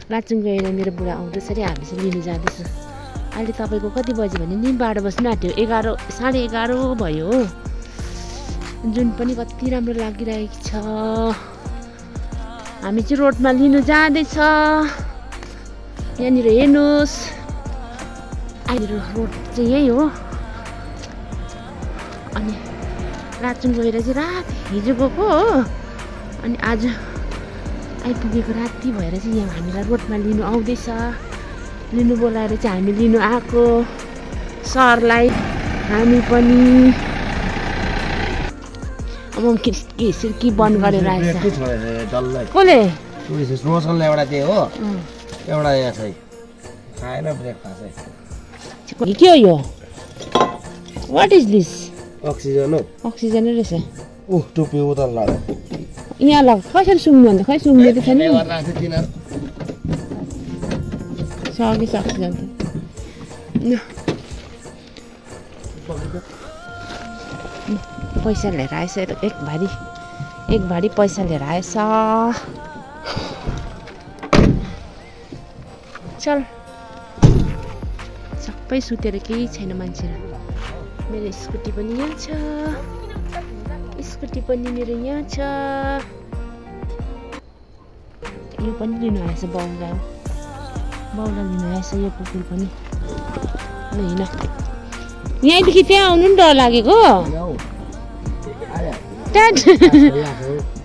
लाचुङ गएर मेरो बुढा आउँदैछ अरे, हामी चाहिँ लिनु जाँदैछ। अहिले तपाईँको कति बज्यो भने नि 12 बज्नु आँट्यो, 11 साढे 11 भयो हो। जुन पनि कति राम्रो लागिरहेको छ। हामी चाहिँ रोडमा लिनु जाँदैछ। यहाँनिर हेर्नुहोस्, अहिले रोड चाहिँ यही हो। अनि लाचुङ गएर चाहिँ रात हिजो गएको हो, अनि आज आइपुगेको राति भएर चाहिँ यहाँ हामीलाई रोडमा लिनु आउँदैछ। लिनु बोलाएर चाहिँ हामी लिनु आएको सरलाई। हामी पनि अब खिड्की बन्द गरेर आएछ। कसले? रोशनले एउटा दिए हो, एउटा यहाँ छ खाएन ब्रेकफास्ट। के हो यो? What is this? अक्सिजन हो। अक्सिजन रहेछ। ओह टोपी उता लग यहाँ लग। कसरी सुँग्नु अन्त? खै सुँग्ने त छैन। सकिस अक्सिजन त। पैसा लिएर आएछ, एक भारी पैसा लिएर आएछ। चल सबै सुतेर केही छैन मान्छेहरू। मेरो स्कुटी पनि यहाँ छ, स्कुटी पनि मेरो यहाँ छ। यो पनि लिनु आएछ बाउला लिनु आएछ। यो कुकुर पनि होइन, यहीँदेखि त्यहाँ आउनु नि डर लागेको।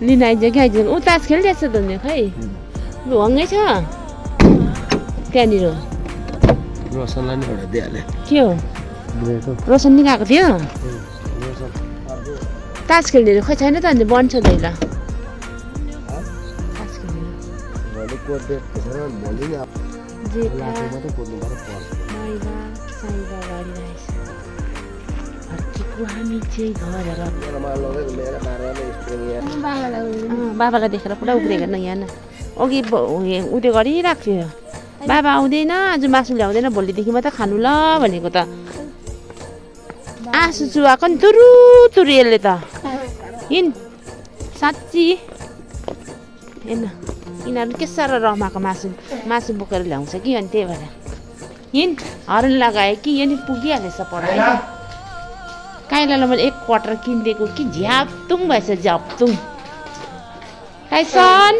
लिन आइज कि आइज। ऊ तास खेलिरहेछ त नि, खै भङ्गै छ त्यहाँनिर। रोशनलाई नि एउटा दिइहाल्यो। के हो? रोशन नि गएको थियो तास खेल्ने। खै छैन त अन्त बन्छ दैला तास खेल्ने। हामी चाहिँ बाबालाई देखेर पुरा उब्रेको न। यहाँ अघि उयो गरिरहेको थियो, बाबा आउँदैन आज मासु ल्याउँदैन, भोलिदेखि मात्रै खानु ल भनेको त। आँसु चुहाएको नि तुरु यसले त। हिँड साँच्ची हेर्न, यिनीहरू के साह्रो रमाएको मासु बोकेर ल्याउँछ कि। अनि त्यही भएर हिँड। हर्न लगायो कि यो नि पुगिहालेछ पढाइ। काइलालाई मैले 1 क्वार्टर किनिदिएको कि झ्याप्तुङ भएछ, झ्याप्तुङ। टाइसन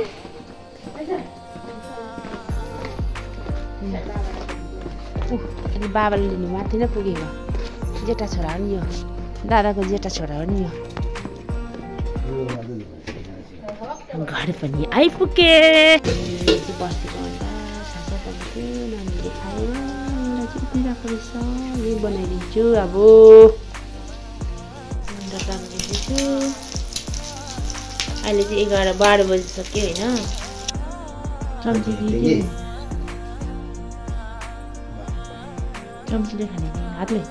अनि बाबाले लिनु माथि नै पुगेको। जेठा छोरा हो नि यो, दादाको जेठा छोरा हो नि यो। घर पनि आइपुगे। बस्तीको अन्त खाजा बनाएको नानीले खायो। अन्त चाहिँ उठिरहेको रहेछ। यही बनाइदिन्छु अब। अहिले चाहिँ 11-12 बजिसक्यो होइन। चम्चीले खाने हातले